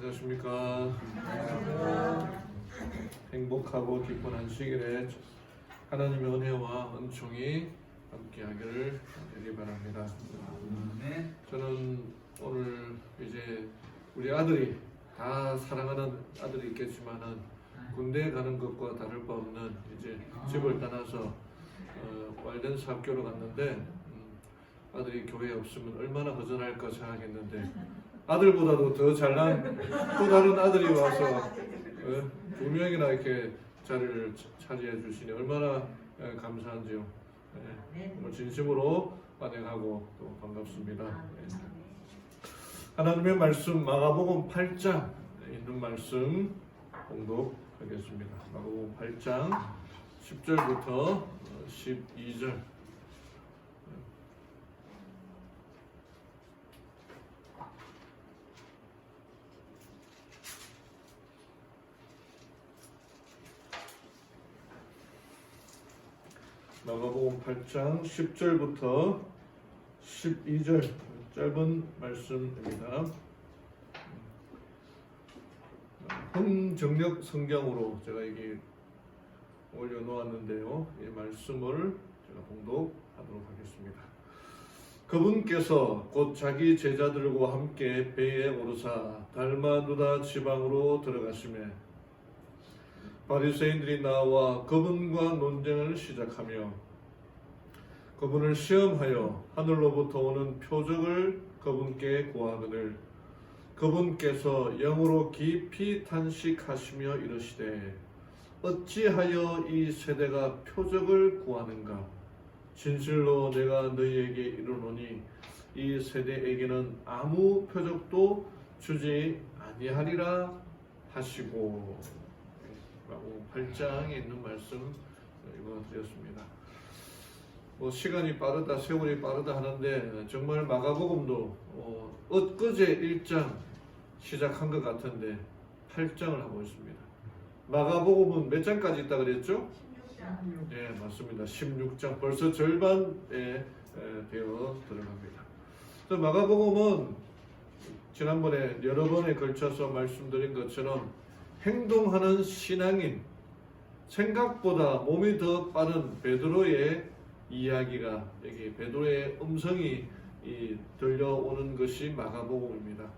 안녕하십니까. 행복하고 기쁜 안식일에 하나님의 은혜와 은총이 함께하기를 간절히 바랍니다. 저는 오늘 이제 우리 아들이 다 사랑하는 아들이 있겠지만은 군대에 가는 것과 다를 바 없는 이제 집을 떠나서 와일den스 학교로 갔는데 아들이 교회에 없으면 얼마나 허전할까 생각했는데 아들보다도 더 잘난 또 다른 아들이 와서 두 명이나 이렇게 자리를 차지해 주시니 얼마나 감사한지요. 진심으로 환영하고 또 반갑습니다. 하나님의 말씀 마가복음 8장 있는 말씀 공독하겠습니다. 마가복음 8장 10절부터 12절. 마가복음 8장 10절부터 12절 짧은 말씀입니다. 흥정력 성경으로 제가 여기 올려놓았는데요. 이 말씀을 제가 봉독하도록 하겠습니다. 그분께서 곧 자기 제자들과 함께 배에 오르사 달마누다 지방으로 들어가시매 바리새인들이 나와 그분과 논쟁을 시작하며 그분을 시험하여 하늘로부터 오는 표적을 그분께 구하거늘 그분께서 영으로 깊이 탄식하시며 이르시되 어찌하여 이 세대가 표적을 구하는가 진실로 내가 너희에게 이르노니 이 세대에게는 아무 표적도 주지 아니하리라 하시고 라고 8장에 있는 말씀 읽어드렸습니다. 시간이 빠르다 세월이 빠르다 하는데 정말 마가복음도 엊그제 1장 시작한 것 같은데 8장을 하고 있습니다. 마가복음은 몇 장까지 있다 그랬죠? 16장. 네, 맞습니다. 16장 벌써 절반에 되어 들어갑니다. 마가복음은 지난번에 여러 번에 걸쳐서 말씀드린 것처럼 행동하는 신앙인, 생각보다 몸이 더 빠른 베드로의 이야기가 여기 베드로의 음성이 들려오는 것이 마가복음입니다.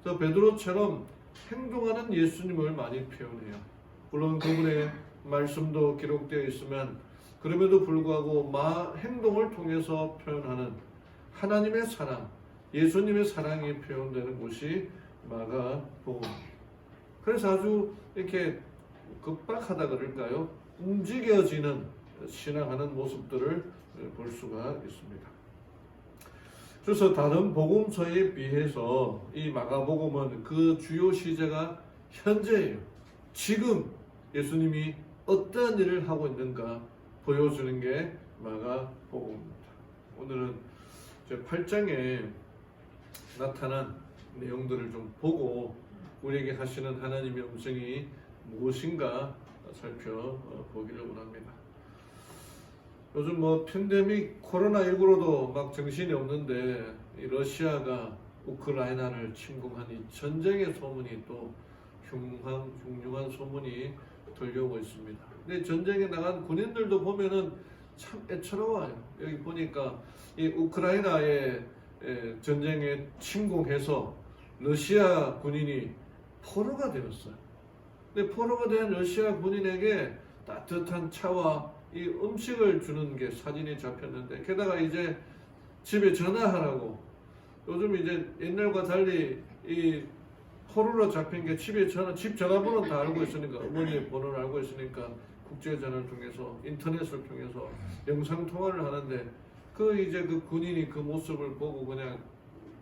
그래서 베드로처럼 행동하는 예수님을 많이 표현해요. 물론 그분의 말씀도 기록되어 있으면 그럼에도 불구하고 행동을 통해서 표현하는 하나님의 사랑, 예수님의 사랑이 표현되는 곳이 마가복음입니다. 그래서 아주 이렇게 급박하다 그럴까요? 움직여지는 신앙하는 모습들을 볼 수가 있습니다. 그래서 다른 복음서에 비해서 이 마가복음은 그 주요 시제가 현재예요. 지금 예수님이 어떠한 일을 하고 있는가 보여주는 게 마가복음입니다. 오늘은 8장에 나타난 내용들을 좀 보고 우리에게 하시는 하나님의 음성이 무엇인가 살펴보기를 원합니다. 요즘 팬데믹 코로나19로도 막 정신이 없는데 이 러시아가 우크라이나를 침공한 이 전쟁의 소문이 또 흉흉한 소문이 들려오고 있습니다. 근데 전쟁에 나간 군인들도 보면은 참 애처로워요. 여기 보니까 이 우크라이나의 전쟁에 침공해서 러시아 군인이 포로가 되었어요. 근데 포로가 된 러시아 군인에게 따뜻한 차와 이 음식을 주는 게 사진이 잡혔는데 게다가 이제 집에 전화하라고 요즘 이제 옛날과 달리 이 포로로 잡힌 게 집 전화번호는 다 알고 있으니까 어머니의 번호를 알고 있으니까 국제전화를 통해서 인터넷을 통해서 영상통화를 하는데 이제 그 군인이 그 모습을 보고 그냥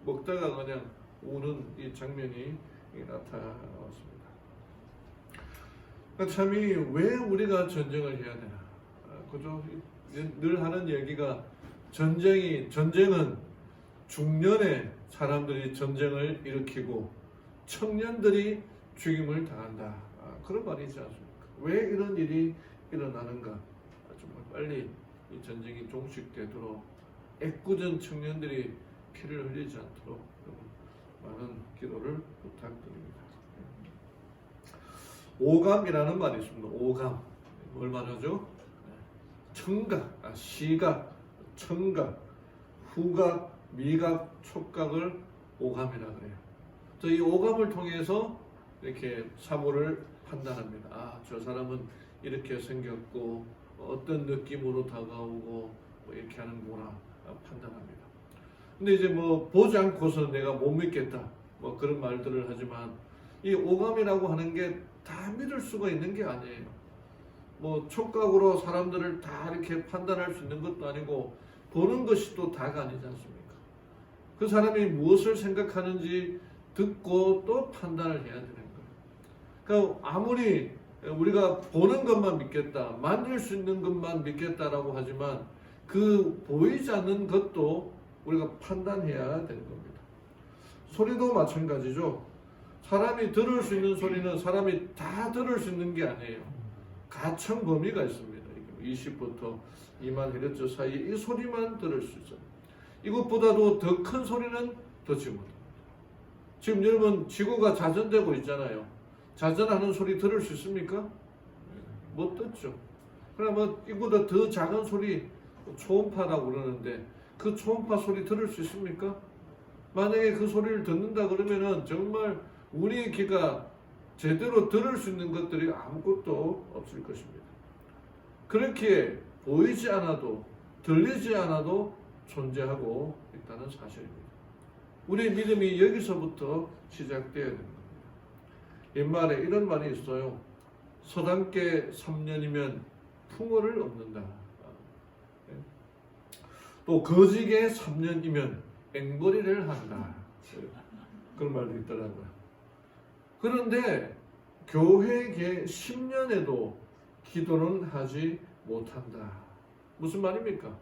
먹다가 그냥 우는 이 장면이 나타났습니다. 참이 왜 우리가 전쟁을 해야 되나? 그죠? 늘 하는 얘기가 전쟁은 중년에 사람들이 전쟁을 일으키고 청년들이 죽임을 당한다. 그런 말이 있지 않습니까? 왜 이런 일이 일어나는가? 정말 빨리 이 전쟁이 종식되도록 애꿎은 청년들이 피를 흘리지 않도록 많은 기도를 부탁드립니다. 오감이라는 말이 있습니다. 오감. 뭘 말하죠? 청각, 시각, 청각, 후각, 미각, 촉각을 오감이라 그래요. 이 오감을 통해서 이렇게 사물을 판단합니다. 저 사람은 이렇게 생겼고 어떤 느낌으로 다가오고 이렇게 하는구나 판단합니다. 근데 이제 보지 않고서 내가 못 믿겠다 그런 말들을 하지만 이 오감이라고 하는 게 다 믿을 수가 있는 게 아니에요. 촉각으로 사람들을 다 이렇게 판단할 수 있는 것도 아니고 보는 것이 또 다가 아니지 않습니까? 그 사람이 무엇을 생각하는지 듣고 또 판단을 해야 되는 거예요. 그러니까 아무리 우리가 보는 것만 믿겠다, 만질 수 있는 것만 믿겠다라고 하지만 그 보이지 않는 것도 우리가 판단해야 되는 겁니다. 소리도 마찬가지죠. 사람이 들을 수 있는 소리는 사람이 다 들을 수 있는 게 아니에요. 가청 범위가 있습니다. 20부터 2만 헤르츠 사이 이 소리만 들을 수 있어요. 이것보다도 더 큰 소리는 듣지 못합니다. 지금 여러분 지구가 자전되고 있잖아요. 자전하는 소리 들을 수 있습니까? 못 듣죠. 그러면 이보다 더 작은 소리 초음파라고 그러는데 그 초음파 소리 들을 수 있습니까? 만약에 그 소리를 듣는다 그러면은 정말 우리의 귀가 제대로 들을 수 있는 것들이 아무것도 없을 것입니다. 그렇게 보이지 않아도 들리지 않아도 존재하고 있다는 사실입니다. 우리의 믿음이 여기서부터 시작되어야 됩니다. 옛말에 이런 말이 있어요. 서당께 3년이면 풍어를 얻는다. 또 거지게 3년이면 앵벌이를 한다. 그런 말도 있더라고요. 그런데 교회계 10년에도 기도는 하지 못한다. 무슨 말입니까?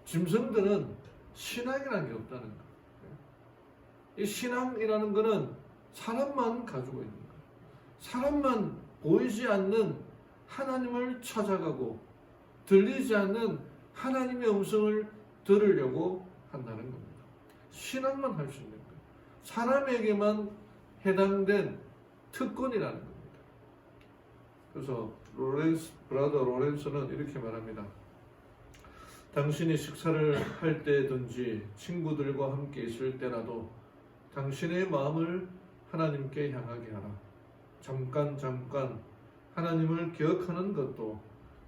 짐승들은 신앙이라는 게 없다는 거예요. 이 신앙이라는 것은 사람만 가지고 있는 거예요. 사람만 보이지 않는 하나님을 찾아가고 들리지 않는 하나님의 음성을 들으려고 한다는 겁니다. 신앙만 할 수 있는 거예요. 사람에게만 해당된 특권이라는 겁니다. 그래서 브라더 로렌스는 이렇게 말합니다. 당신이 식사를 할 때든지 친구들과 함께 있을 때라도 당신의 마음을 하나님께 향하게 하라. 잠깐 하나님을 기억하는 것도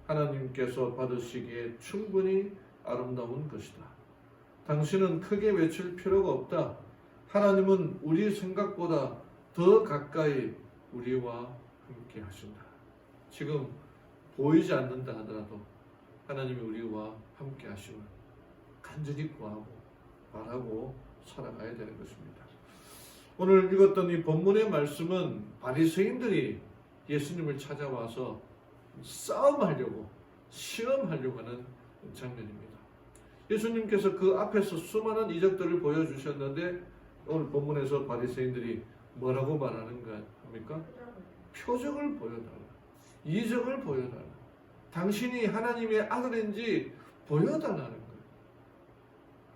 하나님께서 받으시기에 충분히 아름다운 것이다. 당신은 크게 외칠 필요가 없다. 하나님은 우리 생각보다 더 가까이 우리와 함께 하신다. 지금 보이지 않는다 하더라도 하나님이 우리와 함께 하심을 간절히 구하고 바라고 살아가야 되는 것입니다. 오늘 읽었던 이 본문의 말씀은 바리새인들이 예수님을 찾아와서 싸움하려고 시험하려고 하는 장면입니다. 예수님께서 그 앞에서 수많은 이적들을 보여주셨는데 오늘 본문에서 바리새인들이 뭐라고 말하는 거 합니까? 표적을 보여달라. 이적을 보여달라. 당신이 하나님의 아들인지 보여달라는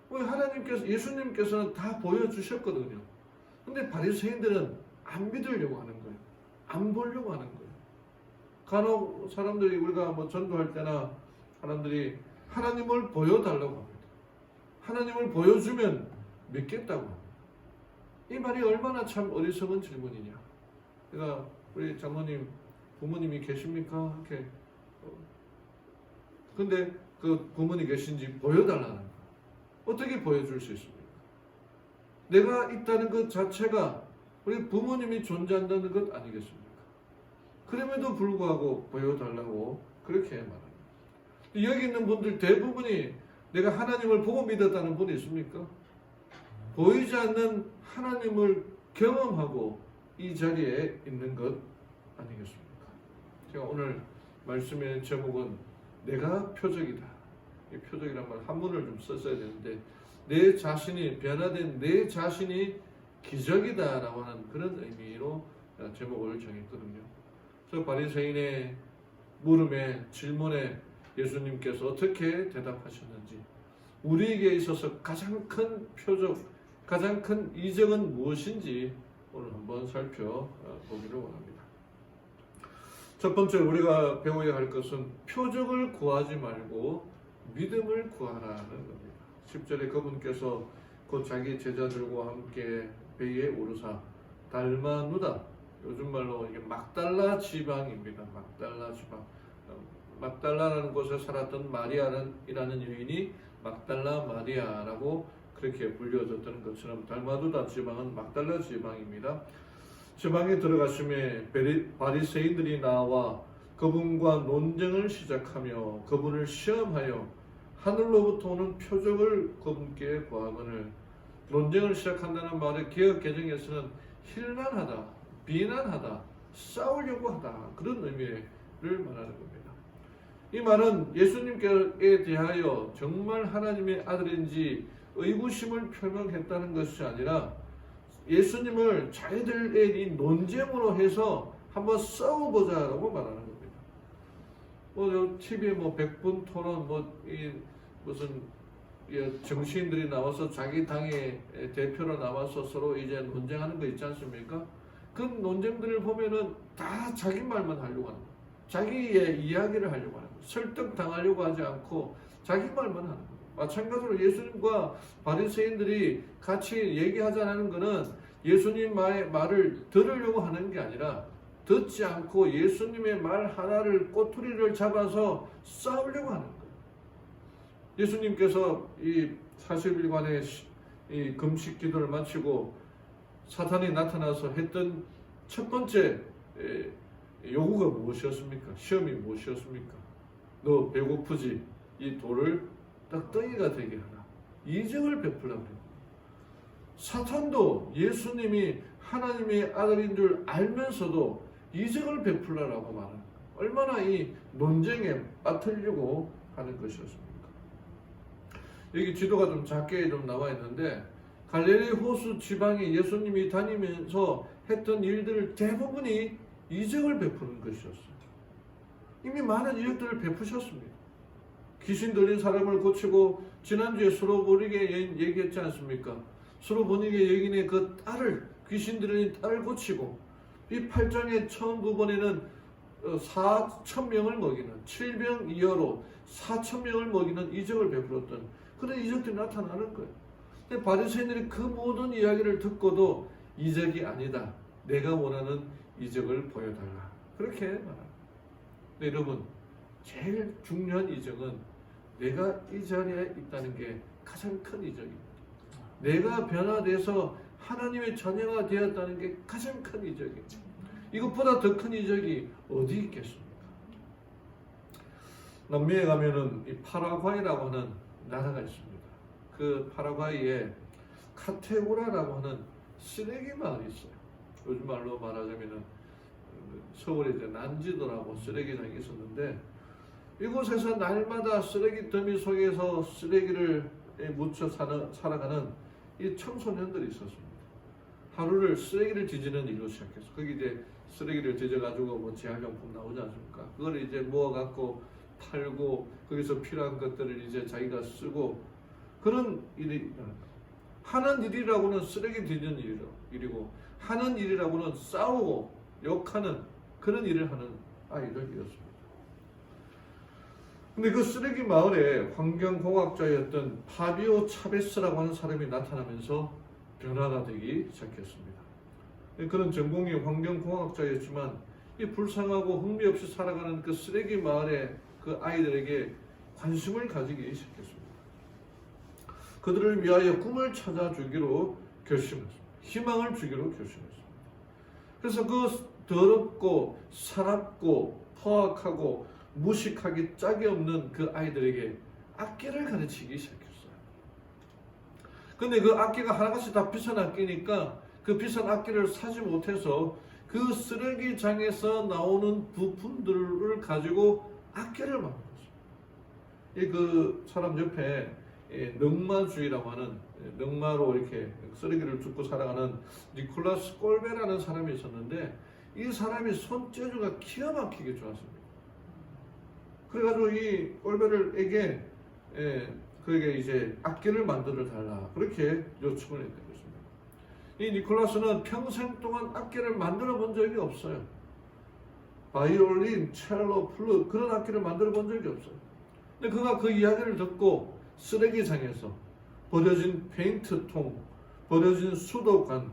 거예요. 예수님께서는 다 보여주셨거든요. 근데 바리새인들은 안 믿으려고 하는 거예요. 안 보려고 하는 거예요. 간혹 사람들이 우리가 전도할 때나 사람들이 하나님을 보여달라고 합니다. 하나님을 보여주면 믿겠다고 합니다. 이 말이 얼마나 참 어리석은 질문이냐. 그러니까 우리 장모님, 부모님이 계십니까? 이렇게. 근데 그 부모님 계신지 보여달라는 거예요. 어떻게 보여줄 수 있습니까? 내가 있다는 것 자체가 우리 부모님이 존재한다는 것 아니겠습니까? 그럼에도 불구하고 보여달라고 그렇게 말합니다. 여기 있는 분들 대부분이 내가 하나님을 보고 믿었다는 분이 있습니까? 보이지 않는 하나님을 경험하고 이 자리에 있는 것 아니겠습니까? 제가 오늘 말씀의 제목은 내가 표적이다. 이 표적이란 말 한문을 좀 썼어야 되는데 내 자신이 변화된 내 자신이 기적이다라고 하는 그런 의미로 제목을 정했거든요. 그래서 바리새인의 물음에 질문에 예수님께서 어떻게 대답하셨는지 우리에게 있어서 가장 큰 표적, 가장 큰 이적은 무엇인지 오늘 한번 살펴보기를 원합니다. 첫 번째 우리가 배워야 할 것은 표적을 구하지 말고 믿음을 구하라는 겁니다. 10절에 그분께서 곧 자기 제자들과 함께 배에 오르사 달마누다, 요즘 말로 이게 막달라 지방입니다. 막달라 지방. 막달라라는 곳에 살았던 마리아라는 여인이 막달라 마리아라고 그렇게 불려졌던 것처럼 달마누다 지방은 막달라 지방입니다. 지방에 들어가심에 바리새인들이 나와 그분과 논쟁을 시작하며 그분을 시험하여 하늘로부터 오는 표적을 그분께 구하거늘. 논쟁을 시작한다는 말의 개역 개정에서는 힐난하다, 비난하다, 싸우려고 하다, 그런 의미를 말하는 겁니다. 이 말은 예수님께 대하여 정말 하나님의 아들인지 의구심을 표명했다는 것이 아니라 예수님을 자기들의 이 논쟁으로 해서 한번 싸워보자라고 말하는 겁니다. TV에 백분 토론, 무슨 정치인들이 나와서 자기 당의 대표로 나와서 서로 이제 논쟁하는 거 있지 않습니까? 그 논쟁들을 보면은 다 자기 말만 하려고 하는 거예요. 자기의 이야기를 하려고 하는 거예요. 설득당하려고 하지 않고 자기 말만 하는 거예요. 마찬가지로 예수님과 바리새인들이 같이 얘기하자는 것은 예수님 말을 들으려고 하는 게 아니라 듣지 않고 예수님의 말 하나를 꼬투리를 잡아서 싸우려고 하는 거예요. 예수님께서 이 40일간의 이 금식 기도를 마치고 사탄이 나타나서 했던 첫 번째 요구가 무엇이었습니까? 시험이 무엇이었습니까? 너 배고프지? 이 돌을 떡덩이가 되게 하라. 이적을 베풀라고 해요. 사탄도 예수님이 하나님의 아들인 줄 알면서도 이적을 베풀라라고 말하는 거예요. 얼마나 이 논쟁에 빠뜨리려고 하는 것이었습니까? 여기 지도가 좀 작게 좀 나와 있는데 갈릴리 호수 지방에 예수님이 다니면서 했던 일들 대부분이 이적을 베푸는 것이었어요. 이미 많은 이적들을 베푸셨습니다. 귀신 들린 사람을 고치고 지난주에 수로보니게 얘기했지 않습니까? 수로보니게 여인의 그 딸을, 귀신 들린 딸을 고치고 이 8장의 처음 부분에는 4,000명을 먹이는 7병2여로 4,000명을 먹이는 이적을 베풀었던 그런 이적들이 나타나는 거예요. 근데 바리새인들이 그 모든 이야기를 듣고도 이적이 아니다, 내가 원하는 이적을 보여달라, 그렇게 말합니다. 근데 여러분, 제일 중요한 이적은 내가 이 자리에 있다는 게 가장 큰 이적입니다. 내가 변화돼서 하나님의 자녀가 되었다는 게 가장 큰 이적입니다. 이것보다 더 큰 이적이 어디 있겠습니까? 남미에 가면은 이 파라과이라고 하는 나라가 있습니다. 그 파라과이에 카테고라라고 하는 쓰레기 마을이 있어요. 요즘 말로 말하자면은 서울에 이제 난지도라고 쓰레기장이 있었는데 이곳에서 날마다 쓰레기 더미 속에서 쓰레기를 묻혀 살아가는 이 청소년들이 있었습니다. 하루를 쓰레기를 뒤지는 일로 시작해서 거기 이제 쓰레기를 뒤져가지고 뭐 재활용품 나오지 않습니까? 그걸 이제 모아갖고 팔고 거기서 필요한 것들을 이제 자기가 쓰고 그런 일이 하는 일이라고는 쓰레기 뒤지는 일이고 하는 일이라고는 싸우고 욕하는 그런 일을 하는 아이들이었습니다. 근데 그 쓰레기 마을에 환경공학자였던 파비오 차베스라고 하는 사람이 나타나면서 변화가 되기 시작했습니다. 그런 전공이 환경공학자였지만 이 불쌍하고 흥미 없이 살아가는 그 쓰레기 마을의 그 아이들에게 관심을 가지기 시작했습니다. 그들을 위하여 꿈을 찾아주기로 결심했습니다. 희망을 주기로 결심했습니다. 그래서 그 더럽고 사납고 포악하고 무식하기 짝이 없는 그 아이들에게 악기를 가르치기 시작했어요. 근데 그 악기가 하나같이 다 비싼 악기니까 그 비싼 악기를 사지 못해서 그 쓰레기장에서 나오는 부품들을 가지고 악기를 만들었어요. 그 사람 옆에 넝마주의라고 하는 넝마로 이렇게 쓰레기를 줍고 살아가는 니콜라스 꼴베라는 사람이 있었는데 이 사람이 손재주가 기가 막히게 좋았습니다. 그래가지고 이 꼴베르에게 그에게 이제 악기를 만들어 달라 그렇게 요청을 했던 것입니다. 이 니콜라스는 평생 동안 악기를 만들어 본 적이 없어요. 바이올린, 첼로, 플룻 그런 악기를 만들어 본 적이 없어요. 근데 그가 그 이야기를 듣고 쓰레기장에서 버려진 페인트통, 버려진 수도관,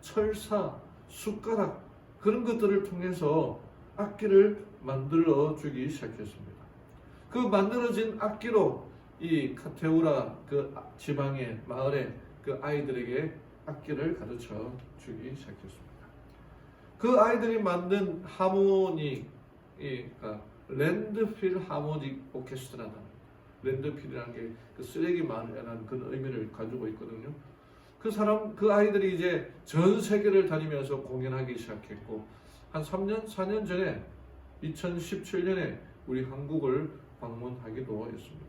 철사, 숟가락 그런 것들을 통해서 악기를 만들어 주기 시작했습니다. 그 만들어진 악기로 이 카테우라 그 지방의 마을의 그 아이들에게 악기를 가르쳐 주기 시작했습니다. 그 아이들이 만든 하모니, 랜드필 하모닉 오케스트라다. 랜드필이라는 게 그 쓰레기 마을이라는 그런 의미를 가지고 있거든요. 그 아이들이 이제 전 세계를 다니면서 공연하기 시작했고, 한 3년, 4년 전에 2017년에 우리 한국을 방문하기도 했습니다.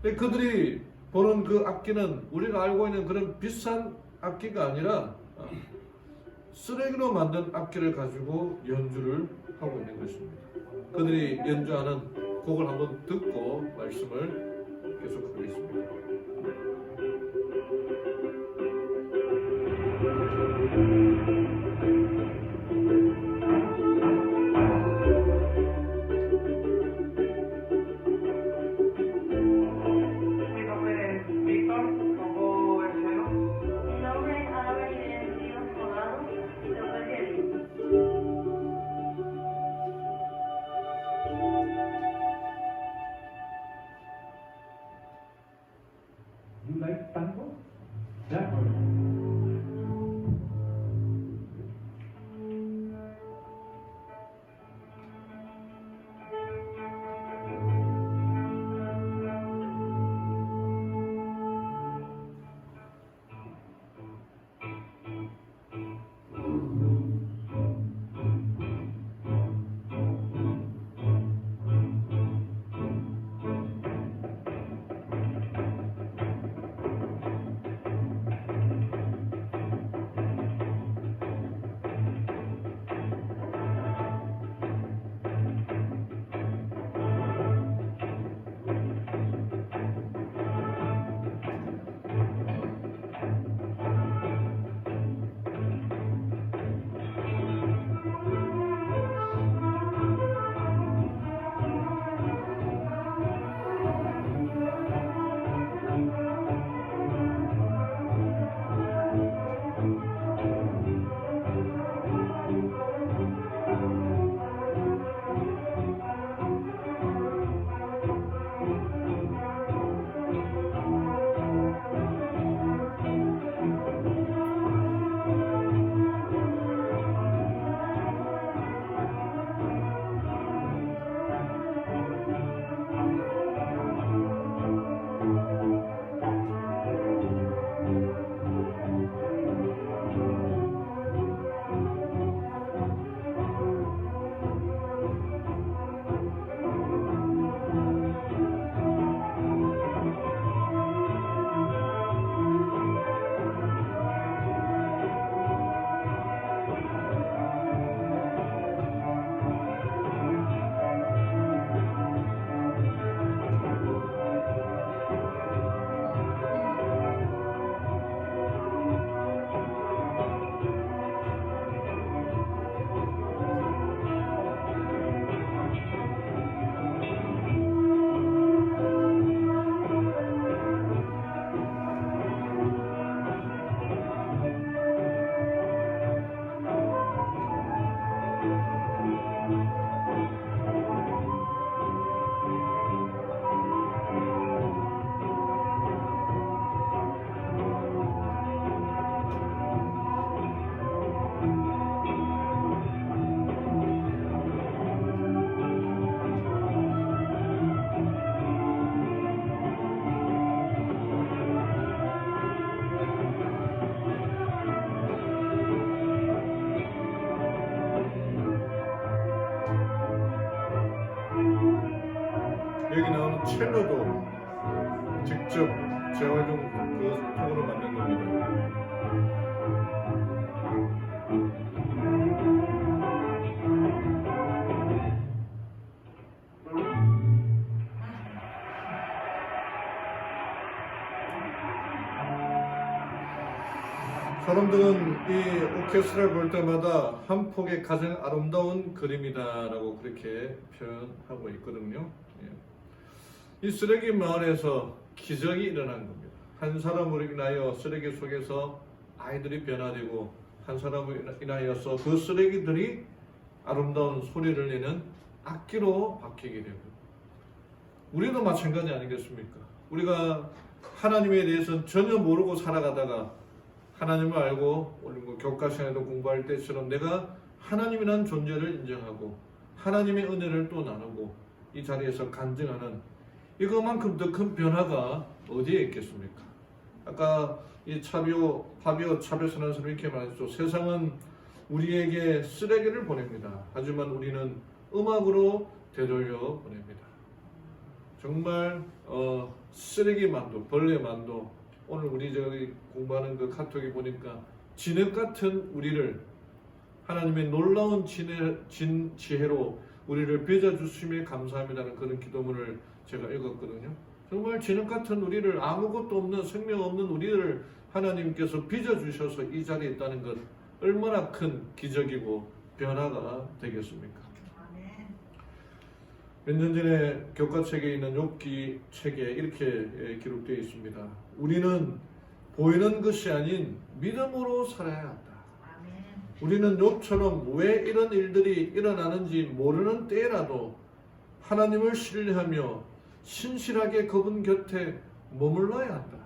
근데 그들이 보는 그 악기는 우리가 알고 있는 그런 비싼 악기가 아니라 쓰레기로 만든 악기를 가지고 연주를 하고 있는 것입니다. 그들이 연주하는 곡을 한번 듣고 말씀을 계속하겠습니다. You like tango? Yeah. 여기 나오는 첼로도 직접 재활용 그 통으로 만든 겁니다. 사람들은 이 오케스트라를 볼 때마다 한 폭의 가장 아름다운 그림이다라고 그렇게 표현하고 있거든요. 이 쓰레기 마을에서 기적이 일어난 겁니다. 한 사람으로 인하여 쓰레기 속에서 아이들이 변화되고 한 사람으로 인하여서 그 쓰레기들이 아름다운 소리를 내는 악기로 바뀌게 되고 우리도 마찬가지 아니겠습니까? 우리가 하나님에 대해서는 전혀 모르고 살아가다가 하나님을 알고 오늘 교과 시간에도 공부할 때처럼 내가 하나님이라는 존재를 인정하고 하나님의 은혜를 또 나누고 이 자리에서 간증하는 이것만큼 더 큰 변화가 어디에 있겠습니까? 아까 이 파비오 차베스라는 사람이 이렇게 말했죠. 세상은 우리에게 쓰레기를 보냅니다. 하지만 우리는 음악으로 되돌려 보냅니다. 정말 쓰레기만도 벌레만도 오늘 우리 저기 공부하는 그 카톡에 보니까 진흙 같은 우리를 하나님의 놀라운 지혜로 우리를 빚어주심에 감사합니다는 그런 기도문을 제가 읽었거든요. 정말 진흙 같은 우리를 아무것도 없는 생명 없는 우리를 하나님께서 빚어주셔서 이 자리에 있다는 것 얼마나 큰 기적이고 변화가 되겠습니까? 몇 년 전에 교과책에 있는 욥기 책에 이렇게 기록되어 있습니다. 우리는 보이는 것이 아닌 믿음으로 살아야 한다. 우리는 욥처럼 왜 이런 일들이 일어나는지 모르는 때라도 하나님을 신뢰하며 신실하게 그분 곁에 머물러야 한다.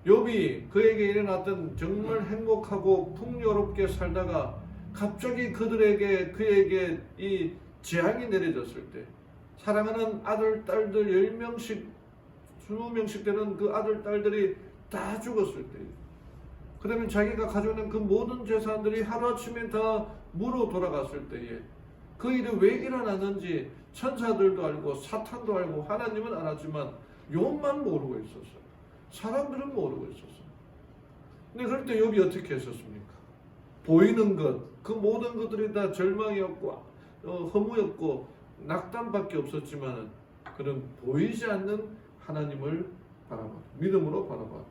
욥이 그에게 일어났던 정말 행복하고 풍요롭게 살다가 갑자기 그에게 이 재앙이 내려졌을 때 사랑하는 아들, 딸들 10명씩, 20명씩 되는 그 아들, 딸들이 다 죽었을 때 그러면 자기가 가지고 있는 그 모든 재산들이 하루아침에 다 무로 돌아갔을 때에 그 일이 왜 일어났는지 천사들도 알고 사탄도 알고 하나님은 알았지만 욥만 모르고 있었어요. 사람들은 모르고 있었어요. 근데 그럴 때 욥이 어떻게 했었습니까? 보이는 것, 그 모든 것들이 다 절망이었고 허무였고 낙담밖에 없었지만 그는 보이지 않는 하나님을 바라보았다. 믿음으로 바라보았다.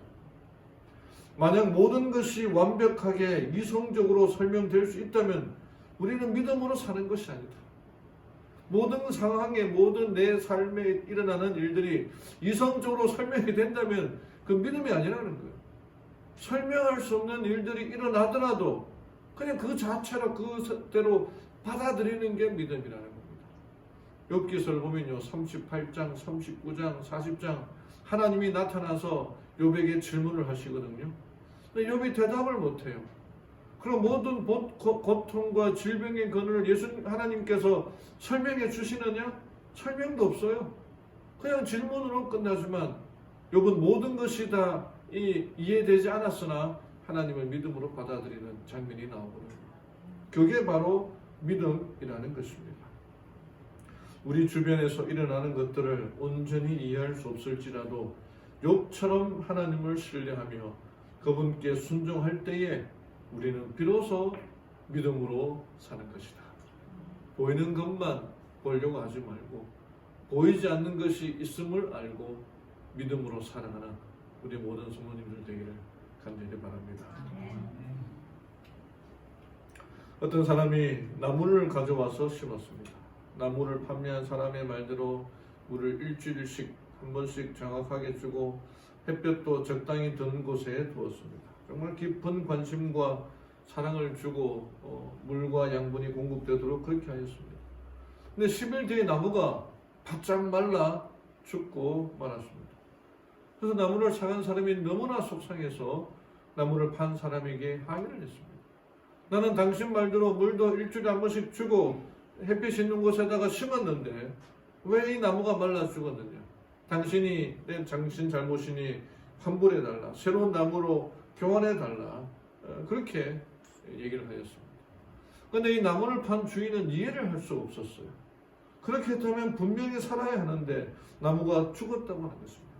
만약 모든 것이 완벽하게 이성적으로 설명될 수 있다면 우리는 믿음으로 사는 것이 아니다. 모든 상황에 모든 내 삶에 일어나는 일들이 이성적으로 설명이 된다면 그 믿음이 아니라는 거예요. 설명할 수 없는 일들이 일어나더라도 그냥 그 자체로 그대로 받아들이는 게 믿음이라는 겁니다. 욥기서를 보면요. 38장, 39장, 40장 하나님이 나타나서 욥에게 질문을 하시거든요. 근데 욥이 대답을 못해요. 그럼 모든 고통과 질병의 근원을 하나님께서 설명해 주시느냐? 설명도 없어요. 그냥 질문으로 끝나지만 욥은 모든 것이 다 이해되지 않았으나 하나님을 믿음으로 받아들이는 장면이 나오거든요. 그게 바로 믿음이라는 것입니다. 우리 주변에서 일어나는 것들을 온전히 이해할 수 없을지라도 욥처럼 하나님을 신뢰하며 그분께 순종할 때에 우리는 비로소 믿음으로 사는 것이다. 보이는 것만 보려고 하지 말고 보이지 않는 것이 있음을 알고 믿음으로 살아가는 우리 모든 성도님들 되기를 간절히 바랍니다. 어떤 사람이 나무를 가져와서 심었습니다. 나무를 판매한 사람의 말대로 물을 일주일씩 한 번씩 정확하게 주고 햇볕도 적당히 드는 곳에 두었습니다. 정말 깊은 관심과 사랑을 주고 물과 양분이 공급되도록 그렇게 하였습니다. 근데 10일 뒤에 나무가 바짝 말라 죽고 말았습니다. 그래서 나무를 사간 사람이 너무나 속상해서 나무를 판 사람에게 항의를 했습니다. 나는 당신 말대로 물도 일주일에 한 번씩 주고 햇빛 있는 곳에다가 심었는데 왜 이 나무가 말라 죽었느냐? 당신 잘못이니 환불해달라. 새로운 나무로 교환해달라. 그렇게 얘기를 하였습니다. 그런데 이 나무를 판 주인은 이해를 할 수 없었어요. 그렇게 했다면 분명히 살아야 하는데 나무가 죽었다고 하겠습니다.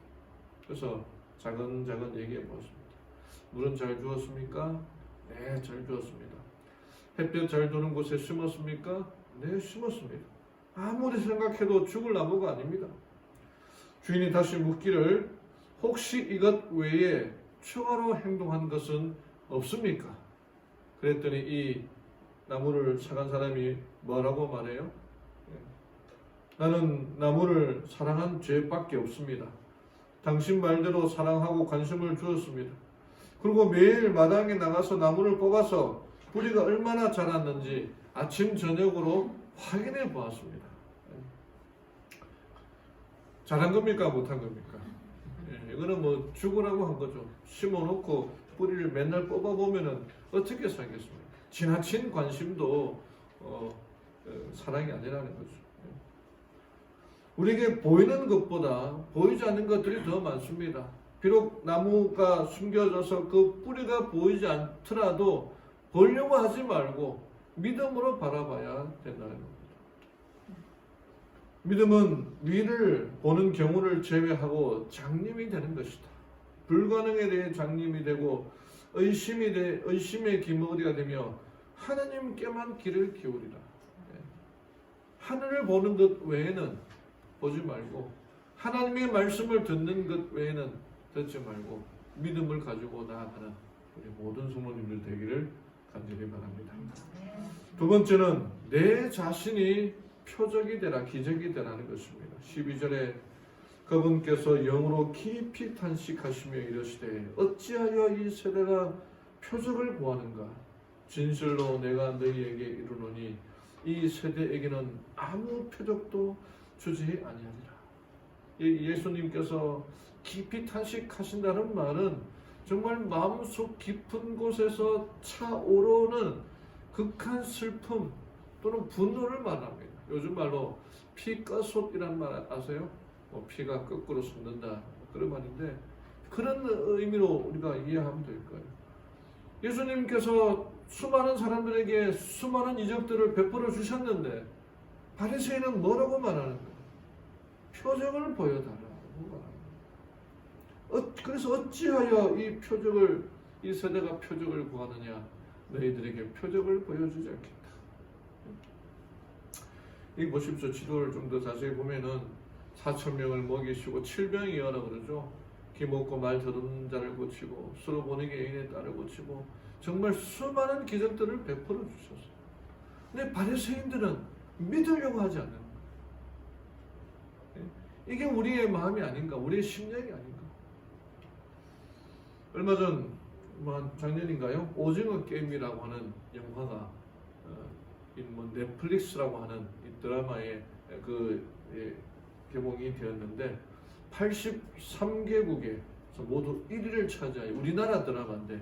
그래서 차근차근 얘기해 보았습니다. 물은 잘 주었습니까? 네, 잘 주었습니다. 햇볕 잘 도는 곳에 심었습니까? 네, 심었습니다. 아무리 생각해도 죽을 나무가 아닙니다. 주인이 다시 묻기를 혹시 이것 외에 추가로 행동한 것은 없습니까? 그랬더니 이 나무를 사간 사람이 뭐라고 말해요? 나는 나무를 사랑한 죄밖에 없습니다. 당신 말대로 사랑하고 관심을 주었습니다. 그리고 매일 마당에 나가서 나무를 뽑아서 뿌리가 얼마나 자랐는지 아침 저녁으로 확인해 보았습니다. 잘한 겁니까? 못한 겁니까? 이거는 뭐 죽으라고 한 거죠. 심어놓고 뿌리를 맨날 뽑아보면은 어떻게 살겠습니까? 지나친 관심도 사랑이 아니라는 거죠. 우리에게 보이는 것보다 보이지 않는 것들이 더 많습니다. 비록 나무가 숨겨져서 그 뿌리가 보이지 않더라도 보려고 하지 말고 믿음으로 바라봐야 된다는 겁니다. 믿음은 위를 보는 경우를 제외하고 장님이 되는 것이다. 불가능에 대해 장님이 되고 의심의 기머리가 되며 하나님께만 귀를 기울이라. 하늘을 보는 것 외에는 보지 말고 하나님의 말씀을 듣는 것 외에는 듣지 말고 믿음을 가지고 나아가는 우리 모든 성도님들 되기를 간절히 바랍니다. 두 번째는 내 자신이 표적이 되라, 기적이 되라는 것입니다. 12절에 그분께서 영으로 깊이 탄식하시며 이르시되 어찌하여 이 세대가 표적을 구하는가? 진실로 내가 너희에게 이르노니 이 세대에게는 아무 표적도 주지 아니하리라. 예수님께서 깊이 탄식하신다는 말은 정말 마음속 깊은 곳에서 차오르는 극한 슬픔 또는 분노를 말합니다. 요즘 말로 피가솥이라는 말 아세요? 피가 거꾸로 솟는다 그런 말인데 그런 의미로 우리가 이해하면 될 거예요. 예수님께서 수많은 사람들에게 수많은 이적들을 베풀어 주셨는데 바리새인은 뭐라고 말하는 거예요? 표적을 보여달라고 말합니다. 그래서 어찌하여 이 세대가 표적을 구하느냐? 너희들에게 표적을 보여주지 않겠다. 이 보십시오. 지도를 좀 더 자세히 보면은 4,000명을 먹이시고 7병이어라 그러죠. 기먹고 말 들은 자를 고치고 서로 보내게 애인의 딸을 고치고 정말 수많은 기적들을 베풀어 주셨어요. 근데 바리새인들은 믿으려고 하지 않는 거예요. 이게 우리의 마음이 아닌가, 우리의 심령이 아닌가. 얼마 전 작년인가요? 오징어 게임이라고 하는 영화가 넷플릭스라고 하는 이 드라마에 개봉이 되었는데 83개국에서 모두 1위를 차지하여 우리나라 드라마인데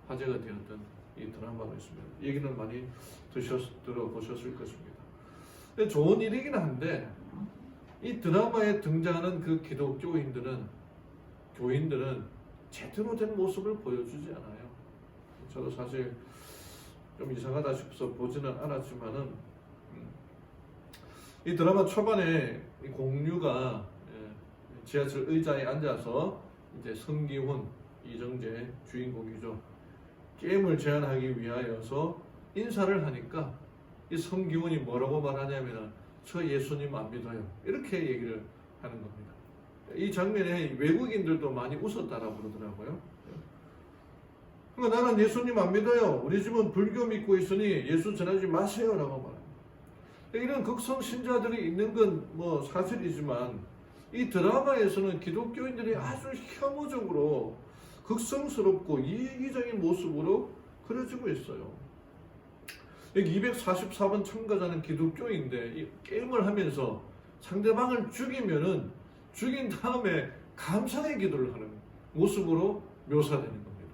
화제가 되었던 이 드라마가 있습니다. 얘기는 많이 들어보셨을 것입니다. 근데 좋은 일이긴 한데 이 드라마에 등장하는 그 교인들은 제대로 된 모습을 보여주지 않아요. 저도 사실 좀 이상하다 싶어서 보지는 않았지만은 이 드라마 초반에 이 공유가 지하철 의자에 앉아서 이제 성기훈, 이정재 주인공이죠. 게임을 제안하기 위하여서 인사를 하니까 이 성기훈이 뭐라고 말하냐면은 저 예수님 안 믿어요. 이렇게 얘기를 하는 겁니다. 이 장면에 외국인들도 많이 웃었다라고 그러더라고요. 그러니까 나는 예수님 안 믿어요. 우리 집은 불교 믿고 있으니 예수 전하지 마세요라고 말합니다. 이런 극성 신자들이 있는 건 뭐 사실이지만 이 드라마에서는 기독교인들이 아주 혐오적으로 극성스럽고 이기적인 모습으로 그려지고 있어요. 여기 244번 참가자는 기독교인데 이 게임을 하면서 상대방을 죽인 다음에 감사의 기도를 하는 모습으로 묘사되는 겁니다.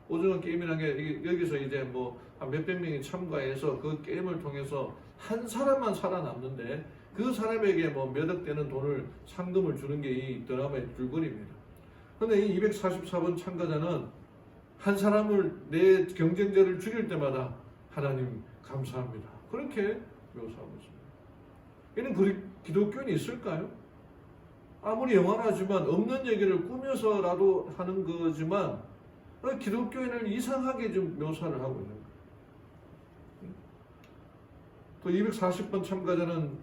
오징어 게임이라는 게 여기서 이제 뭐 한 몇백 명이 참가해서 그 게임을 통해서 한 사람만 살아남는데 그 사람에게 뭐 몇억 되는 돈을 상금을 주는 게 이 드라마의 줄거리입니다. 그런데 이 244번 참가자는 한 사람을 내 경쟁자를 죽일 때마다 하나님 감사합니다. 그렇게 묘사하고 있습니다. 이는 기독교인이 있을까요? 아무리 영원하지만 없는 얘기를 꾸며서라도 하는 거지만 기독교인을 이상하게 좀 묘사를 하고 있는 거예요. 또 240번 참가자는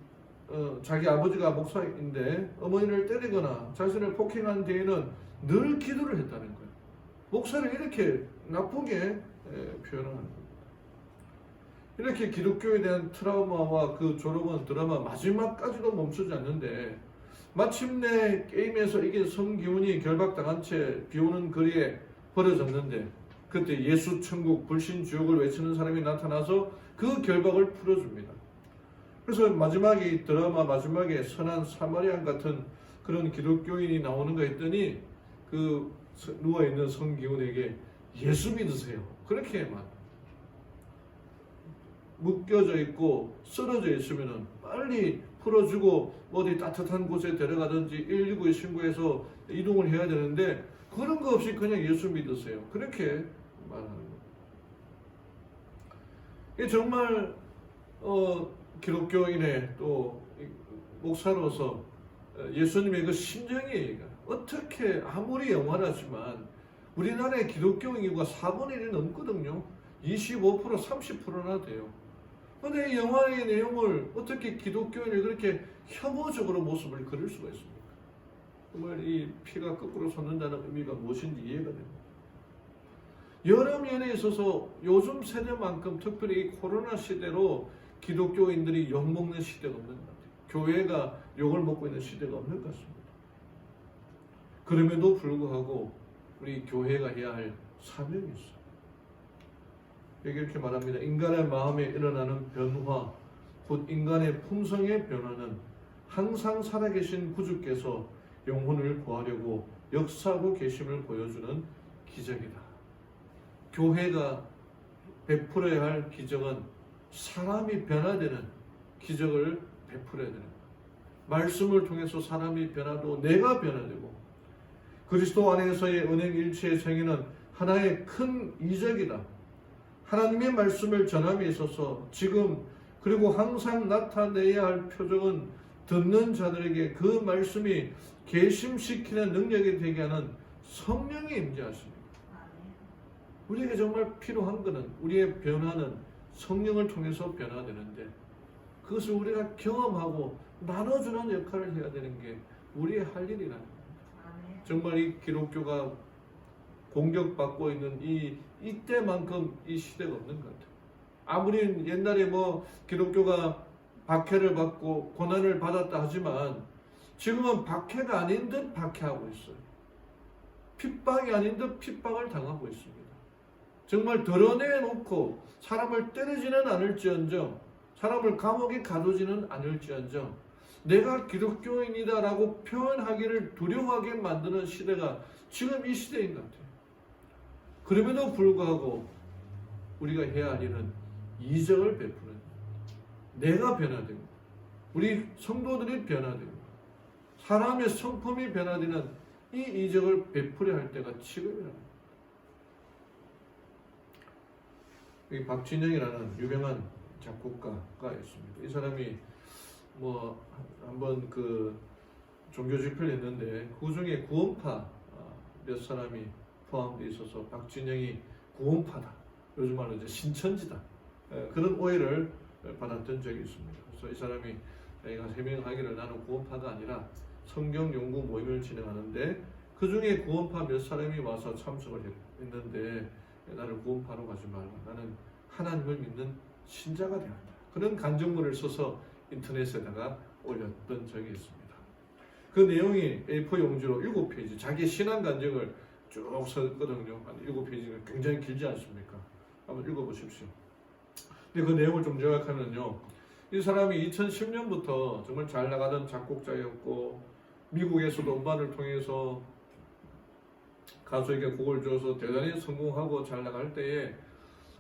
자기 아버지가 목사인데 어머니를 때리거나 자신을 폭행한 뒤에는 늘 기도를 했다는 거예요. 목사를 이렇게 나쁘게 표현하는 겁니다. 이렇게 기독교에 대한 트라우마와 그 졸업원 드라마 마지막까지도 멈추지 않는데 마침내 게임에서 이긴 성기훈이 결박당한 채 비오는 거리에 버려졌는데 그때 예수 천국 불신 지옥을 외치는 사람이 나타나서 그 결박을 풀어줍니다. 그래서 마지막에 이 드라마 마지막에 선한 사마리안 같은 그런 기독교인이 나오는 거 했더니 그 누워있는 성기훈에게 예수 믿으세요. 그렇게만 묶여져 있고 쓰러져 있으면 빨리 풀어주고 어디 따뜻한 곳에 데려가든지 119에 신고해서 이동을 해야 되는데 그런 거 없이 그냥 예수 믿으세요. 그렇게 말하는 거예요. 이게 정말 기독교인의 또 목사로서 예수님의 그 심정이 어떻게 아무리 영원하지만 우리나라의 기독교 인구가 4분의 1이 넘거든요. 25% 30%나 돼요. 그런데 이 영화의 내용을 어떻게 기독교인을 그렇게 혐오적으로 모습을 그릴 수가 있습니까? 정말 이 피가 거꾸로 솟는다는 의미가 무엇인지 이해가 됩니다. 여러 면에 있어서 요즘 세대만큼 특별히 이 코로나 시대로 기독교인들이 욕먹는 시대가 없는 것 같아요. 교회가 욕을 먹고 있는 시대가 없는 것 같습니다. 그럼에도 불구하고 우리 교회가 해야 할 사명이 있어요. 여기 이렇게 말합니다. 인간의 마음에 일어나는 변화, 곧 인간의 품성의 변화는 항상 살아계신 구주께서 영혼을 구하려고 역사하고 계심을 보여주는 기적이다. 교회가 베풀어야 할 기적은 사람이 변화되는 기적을 베풀어야 되는 거예요. 말씀을 통해서 사람이 변화도 내가 변화되고 그리스도 안에서의 은행 일체의 생애는 하나의 큰 이적이다. 하나님의 말씀을 전함에 있어서 지금 그리고 항상 나타내야 할 표적은 듣는 자들에게 그 말씀이 계심시키는 능력이 되게 하는 성령의 임재하십니다. 우리에게 정말 필요한 것은 우리의 변화는 성령을 통해서 변화되는데 그것을 우리가 경험하고 나눠주는 역할을 해야 되는 게 우리의 할 일이라는 겁니다. 정말 이 기독교가 공격받고 있는 이때만큼 이 시대가 없는 것 같아요. 아무리 옛날에 뭐 기독교가 박해를 받고 고난을 받았다 하지만 지금은 박해가 아닌 듯 박해하고 있어요. 핍박이 아닌 듯 핍박을 당하고 있습니다. 정말 드러내놓고 사람을 때리지는 않을지언정 사람을 감옥에 가두지는 않을지언정 내가 기독교인이다라고 표현하기를 두려워하게 만드는 시대가 지금 이 시대인 것 같아요. 그럼에도 불구하고 우리가 해야 할 일은 이적을 베푸는 내가 변화되고 우리 성도들이 변화되고 사람의 성품이 변화되는 이 이적을 베풀어야 할 때가 지금이라는 거예요. 박진영이라는 유명한 작곡가가 있습니다. 이 사람이 뭐 한번 그 종교 집회를 했는데 그 중에 구원파 몇 사람이 포함되어 있어서 박진영이 구원파다. 요즘 말로 이제 신천지다. 그런 오해를 받았던 적이 있습니다. 그래서 이 사람이 내가 해명하기를 나는 구원파가 아니라 성경 연구 모임을 진행하는데 그 중에 구원파 몇 사람이 와서 참석을 했는데 나를 구원파로 가지 말라. 나는 하나님을 믿는 신자가 되었다. 그런 간증문을 써서 인터넷에다가 올렸던 적이 있습니다. 그 내용이 A4 용지로 7페이지 자기 신앙 간증을 쭉 썼거든요. 한 7페이지가 굉장히 길지 않습니까? 한번 읽어보십시오. 근데 그 내용을 좀 요약하면요. 이 사람이 2010년부터 정말 잘 나가던 작곡자였고 미국에서도 음반을 통해서 가수에게 곡을 줘서 대단히 성공하고 잘 나갈 때에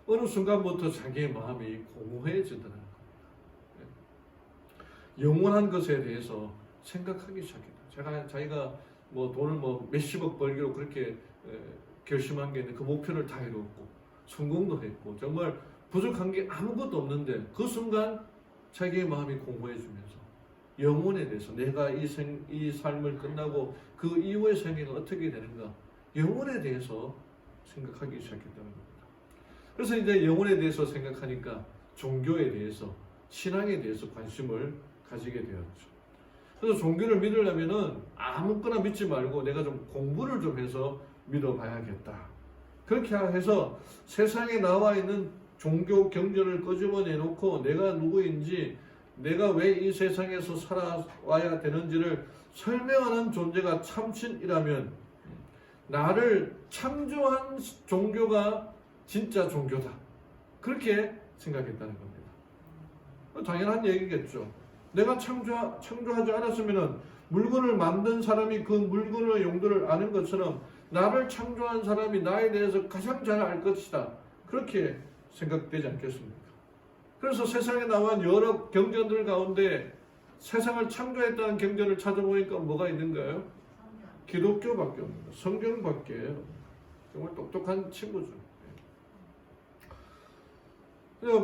어느 순간부터 자기의 마음이 공허해지더라는 겁니다. 영원한 것에 대해서 생각하기 시작했다. 자기가 뭐 돈을 뭐 몇십억 벌기로 그렇게 결심한 게 있는데 그 목표를 다 이뤘고 성공도 했고 정말 부족한 게 아무것도 없는데 그 순간 자기의 마음이 공허해지면서 영혼에 대해서 내가 이 삶을 끝나고 그 이후의 생애가 어떻게 되는가 영혼에 대해서 생각하기 시작했다는 겁니다. 그래서 이제 영혼에 대해서 생각하니까 종교에 대해서 신앙에 대해서 관심을 가지게 되었죠. 그래서 종교를 믿으려면은 아무거나 믿지 말고 내가 좀 공부를 좀 해서 믿어봐야겠다. 그렇게 해서 세상에 나와 있는 종교 경전을 끄집어내놓고 내가 누구인지 내가 왜 이 세상에서 살아와야 되는지를 설명하는 존재가 참신이라면 나를 창조한 종교가 진짜 종교다. 그렇게 생각했다는 겁니다. 당연한 얘기겠죠. 내가 창조하지 않았으면 물건을 만든 사람이 그 물건의 용도를 아는 것처럼 나를 창조한 사람이 나에 대해서 가장 잘 알 것이다. 그렇게 생각되지 않겠습니까? 그래서 세상에 나온 여러 경전들 가운데 세상을 창조했다는 경전을 찾아보니까 뭐가 있는가요? 기독교밖에 없습니다. 성경밖에. 정말 똑똑한 친구죠.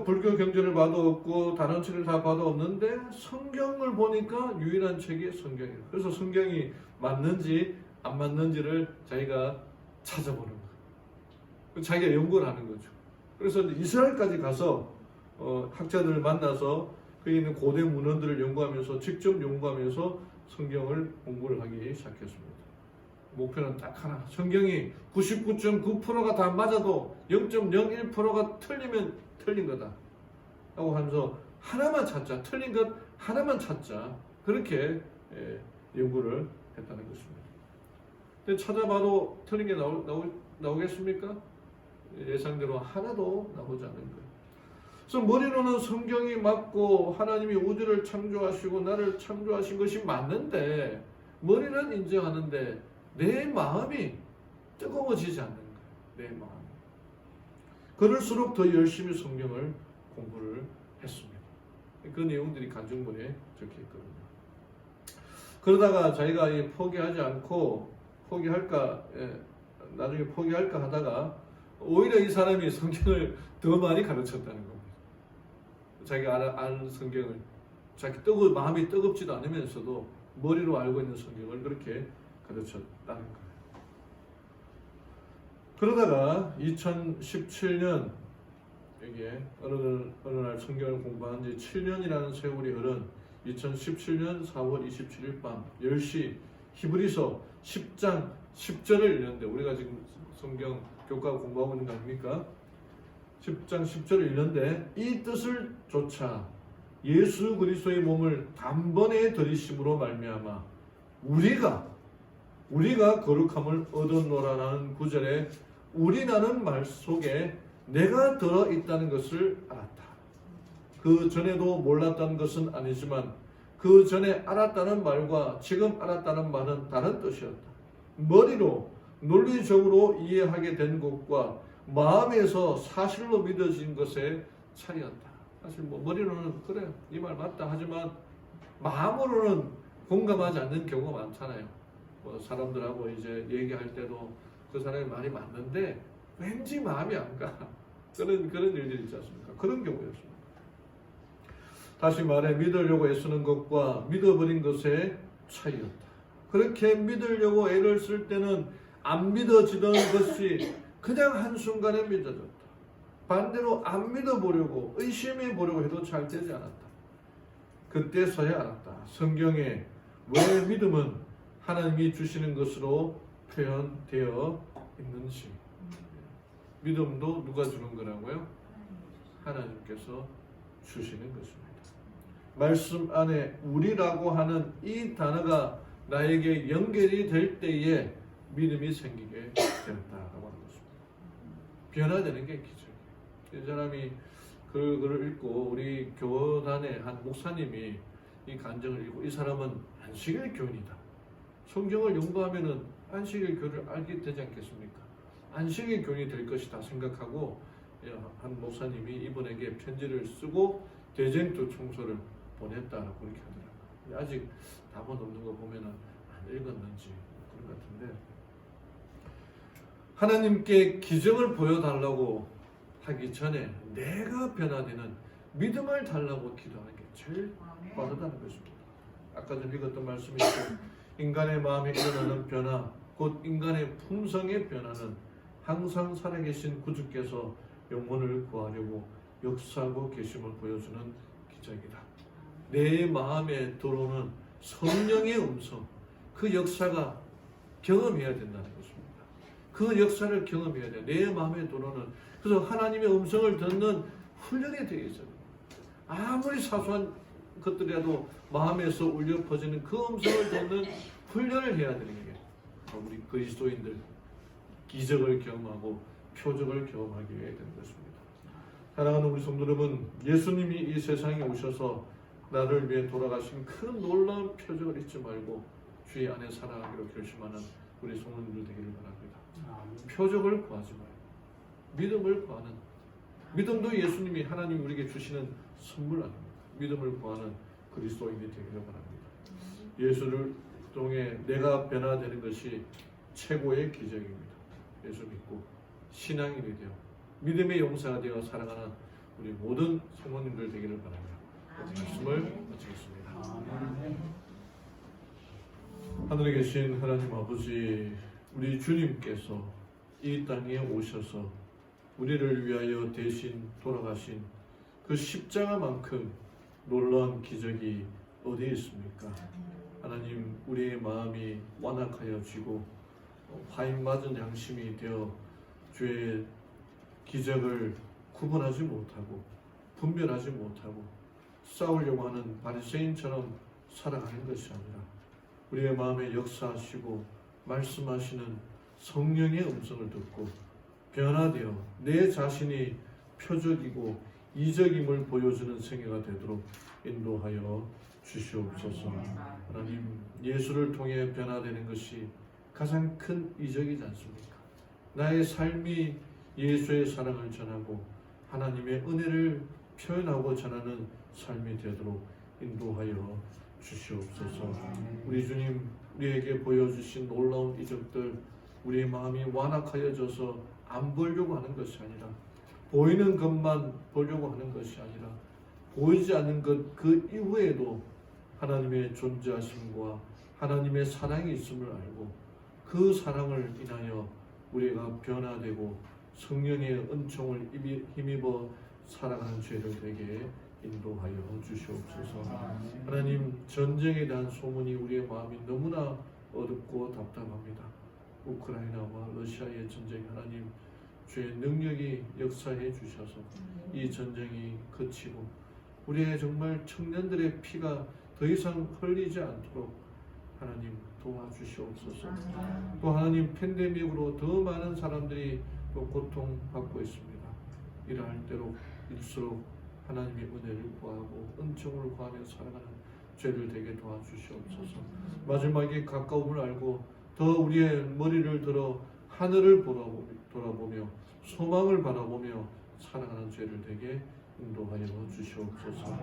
불교 경전을 봐도 없고 다른 책을 다 봐도 없는데 성경을 보니까 유일한 책이 성경이에요. 그래서 성경이 맞는지 안 맞는지를 자기가 찾아보는 거예요. 자기가 연구를 하는 거죠. 그래서 이스라엘까지 가서 학자들을 만나서 거기 있는 고대 문헌들을 연구하면서 직접 연구하면서 성경을 공부를 하기 시작했습니다. 목표는 딱 하나. 성경이 99.9%가 다 맞아도 0.01%가 틀리면 틀린 거다 라고 하면서 하나만 찾자. 틀린 것 하나만 찾자. 그렇게 연구를 했다는 것입니다. 근데 찾아봐도 틀린 게 나오겠습니까? 예상대로 하나도 나오지 않는 거예요. 그래서 머리로는 성경이 맞고 하나님이 우주를 창조하시고 나를 창조하신 것이 맞는데 머리는 인정하는데 내 마음이 뜨거워지지 않는 거예요. 내 마음. 그럴수록 더 열심히 성경을 공부를 했습니다. 그 내용들이 간증문에 적혀 있거든요. 그러다가 자기가 포기하지 않고 나중에 포기할까 하다가 오히려 이 사람이 성경을 더 많이 가르쳤다는 겁니다. 자기가 아는 성경을 마음이 뜨겁지도 않으면서도 머리로 알고 있는 성경을 그렇게 가르쳤다는 거예요. 그러다가 2017년 여기에 어느 날 성경을 공부한 지 7년이라는 세월이 흐른 2017년 4월 27일 밤 10시 히브리서 10장 10절을 읽는데 우리가 지금 성경 교과 공부하고 있는 거 아닙니까? 10장 10절을 읽는데 이 뜻을 좇아 예수 그리스도의 몸을 단번에 들이심으로 말미암아 우리가 거룩함을 얻었노라라는 구절에 우리라는 말 속에 내가 들어있다는 것을 알았다. 그 전에도 몰랐다는 것은 아니지만 그 전에 알았다는 말과 지금 알았다는 말은 다른 뜻이었다. 머리로 논리적으로 이해하게 된 것과 마음에서 사실로 믿어진 것의 차이였다. 사실 머리로는 그래 이 말 맞다 하지만 마음으로는 공감하지 않는 경우가 많잖아요. 사람들하고 이제 얘기할 때도 그 사람의 말이 맞는데 왠지 마음이 안 가. 그런 일들이 있지 않습니까? 그런 경우였습니다. 다시 말해 믿으려고 애쓰는 것과 믿어버린 것의 차이였다. 그렇게 믿으려고 애를 쓸 때는 안 믿어지던 것이 그냥 한순간에 믿어졌다. 반대로 안 믿어보려고 의심해 보려고 해도 잘 되지 않았다. 그때서야 알았다. 성경에 왜 믿음은 하나님이 주시는 것으로 표현되어 있는지. 믿음도 누가 주는 거라고요? 하나님께서 주시는 것입니다. 말씀 안에 우리라고 하는 이 단어가 나에게 연결이 될 때에 믿음이 생기게 되었다라고 하는 것입니다. 변화되는 게 기적이에요. 이 사람이 글을 읽고 우리 교단의 한 목사님이 이 간증을 읽고 이 사람은 안식일 교인이다. 성경을 연구하면은 안식일 교를 알게 되지 않겠습니까? 안식일 교인이 될 것이다 생각하고 한 목사님이 이분에게 편지를 쓰고 대쟁투 총소를 보냈다라고 그렇게 하더라고요. 아직 답은 없는 거 보면은 안 읽었는지 그런 것 같은데 하나님께 기적을 보여달라고 하기 전에 내가 변화되는 믿음을 달라고 기도하는 게 제일 빠르다는 것입니다. 아까 전 읽었던 말씀이 인간의 마음에 일어나는 변화 곧 인간의 품성의 변화는 항상 살아계신 구주께서 영혼을 구하려고 역사하고 계심을 보여주는 기적이다. 내 마음에 들어오는 성령의 음성 그 역사가 경험해야 된다는 것입니다. 그 역사를 경험해야 돼. 내 마음에 들어오는. 그래서 하나님의 음성을 듣는 훈련이 되어 있어요. 아무리 사소한 것들이라도 마음에서 울려 퍼지는 그 음성을 듣는 훈련을 해야 되는 게 우리 그리스도인들 기적을 경험하고 표적을 경험하기 위해 되는 것입니다. 사랑하는 우리 성도 여러분, 예수님이 이 세상에 오셔서 나를 위해 돌아가신 그 놀라운 표적을 잊지 말고 주의 안에 살아가기로 결심하는 우리 성도님들 되기를 바랍니다. 표적을 구하지 말고 믿음을 구하는, 믿음도 예수님이 하나님 우리에게 주시는 선물 아닙니다. 믿음을 구하는 그리스도인이 되기를 바랍니다. 예수를 통해 내가 변화되는 것이 최고의 기적입니다. 예수 믿고 신앙인이 되어 믿음의 용사가 되어 살아가는 우리 모든 성도님들 되기를 바랍니다. 말씀을 마치겠습니다. 하늘에 계신 하나님 아버지, 우리 주님께서 이 땅에 오셔서 우리를 위하여 대신 돌아가신 그 십자가만큼 놀라운 기적이 어디에 있습니까? 하나님, 우리의 마음이 완악하여지고 화인 맞은 양심이 되어 주의 기적을 구분하지 못하고 분별하지 못하고 싸우려고 하는 바리새인처럼 살아가는 것이 아니라 우리의 마음에 역사하시고 말씀하시는 성령의 음성을 듣고 변화되어 내 자신이 표적이고 이적임을 보여주는 생애가 되도록 인도하여 주시옵소서. 하나님, 예수를 통해 변화되는 것이 가장 큰 이적이지 않습니까? 나의 삶이 예수의 사랑을 전하고 하나님의 은혜를 표현하고 전하는 삶이 되도록 인도하여 주시옵소서. 우리 주님, 우리에게 보여주신 놀라운 이적들, 우리의 마음이 완악하여져서 안 보려고 하는 것이 아니라 보이는 것만 보려고 하는 것이 아니라 보이지 않는 것 그 이후에도 하나님의 존재하심과 하나님의 사랑이 있음을 알고 그 사랑을 인하여 우리가 변화되고 성령의 은총을 힘입어 살아가는 죄를 되게 인도하여 주시옵소서. 하나님, 전쟁에 대한 소문이 우리의 마음이 너무나 어둡고 답답합니다. 우크라이나와 러시아의 전쟁, 하나님 주의 능력이 역사해 주셔서 이 전쟁이 그치고 우리의 정말 청년들의 피가 더 이상 흘리지 않도록 하나님 도와주시옵소서. 또 하나님, 팬데믹으로 더 많은 사람들이 또 고통받고 있습니다. 이러할 대로 일수록 하나님의 은혜를 구하고 은총을 구하며 살아가는 죄를 되게 도와주시옵소서. 마지막에 가까움을 알고 더 우리의 머리를 들어 하늘을 돌아보며 소망을 바라보며 살아가는 죄를 되게 인도하여 주시옵소서.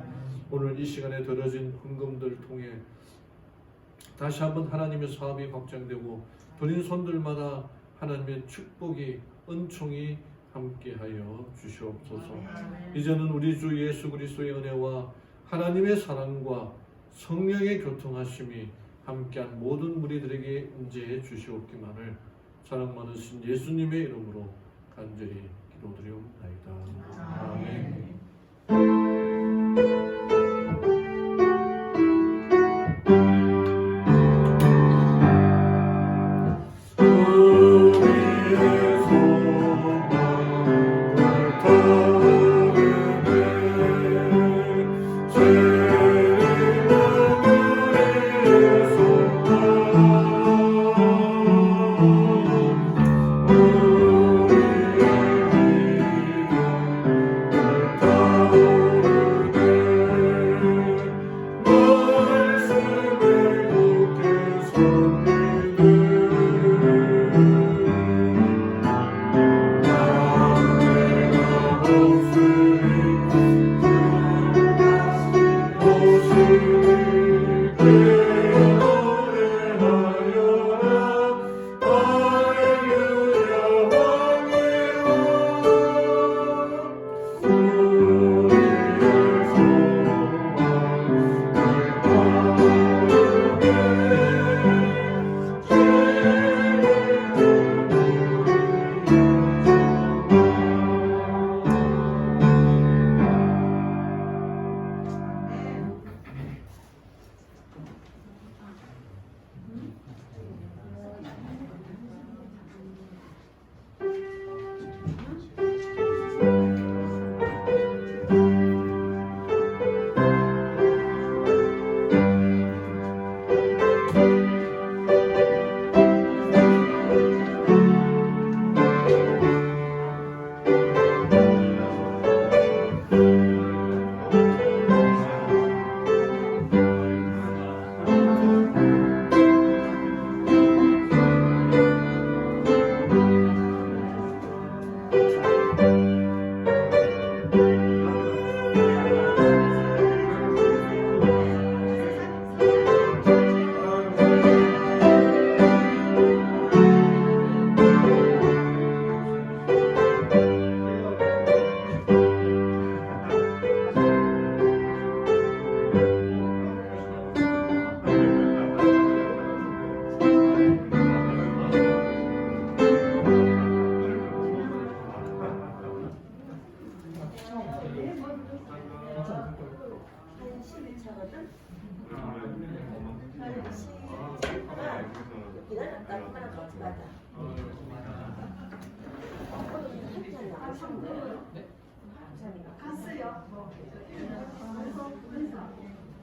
오늘 이 시간에 들어진 헌금들 통해 다시 한번 하나님의 사업이 확장되고 드린 손들마다 하나님의 축복이 은총이 함께하여 주시옵소서. 이제는 우리 주 예수 그리스도의 은혜와 하나님의 사랑과 성령의 교통하심이 함께한 모든 무리들에게 임재해 주시옵기만을 사랑 많으신 예수님의 이름으로 간절히 기도드리옵나이다. 아멘.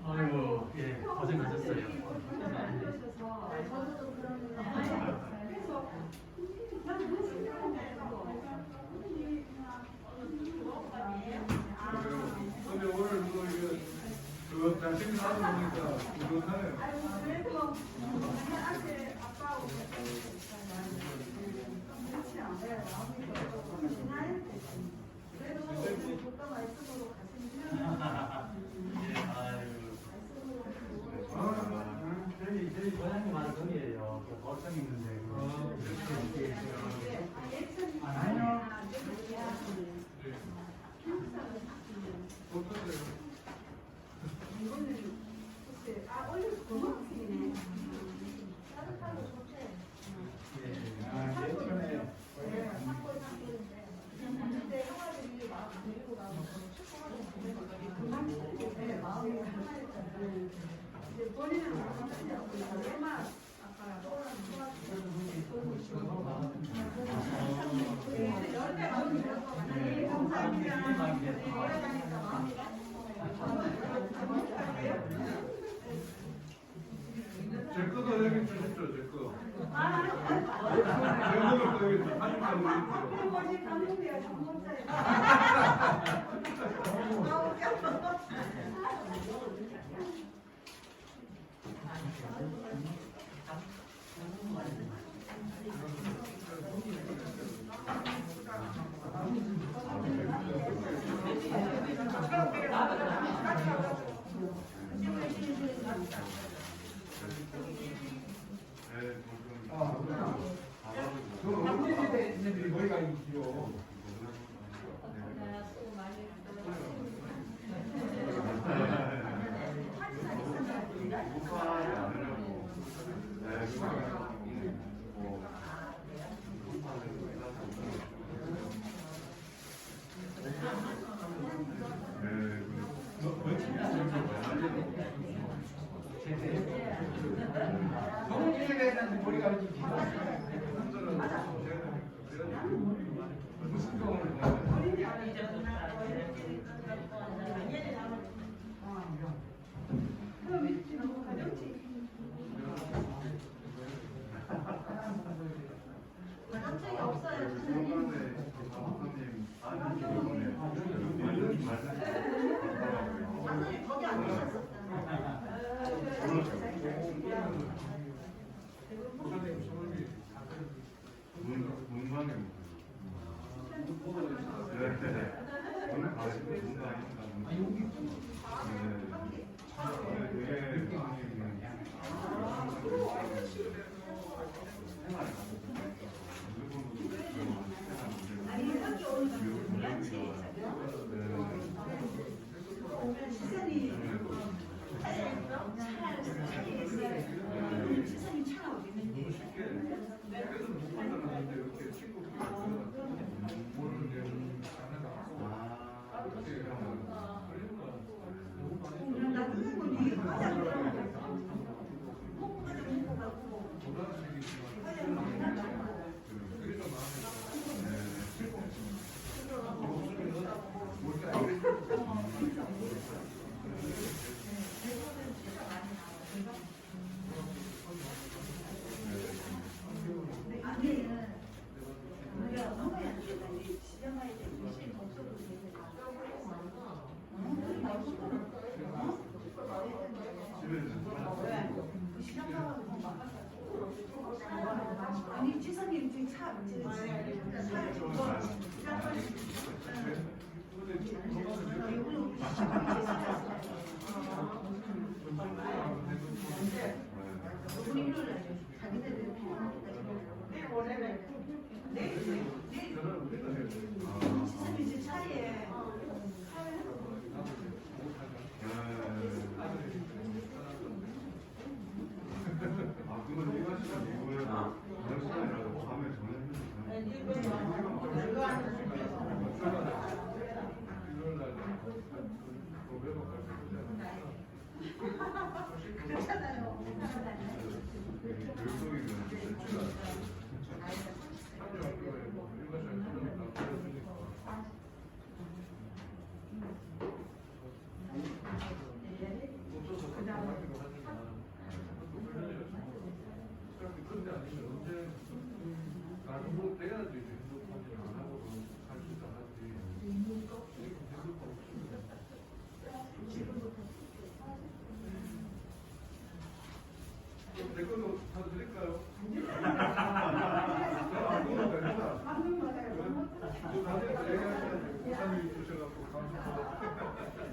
아이고, 예, 고생하셨어요. 근데 오늘 뭐 이거 자신이 하다 보니까 그렇다네요. 저희 고향이 만성이에요. 거창 있는데. 아니요. 제 거도 여기 주십시오, 제 거. 제 거도 여기 사진 찍으십시오. 아니 지선님 지금 차 그런데 아니면 언제 나는 뭐 돼야지 행복하지 안 하고 살 수도 하지. 내 거도 다 드릴까요? 다들 얘기하시면 목사님이 주셔갖고 감사합니다.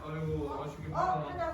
아이고 아쉽게 많아.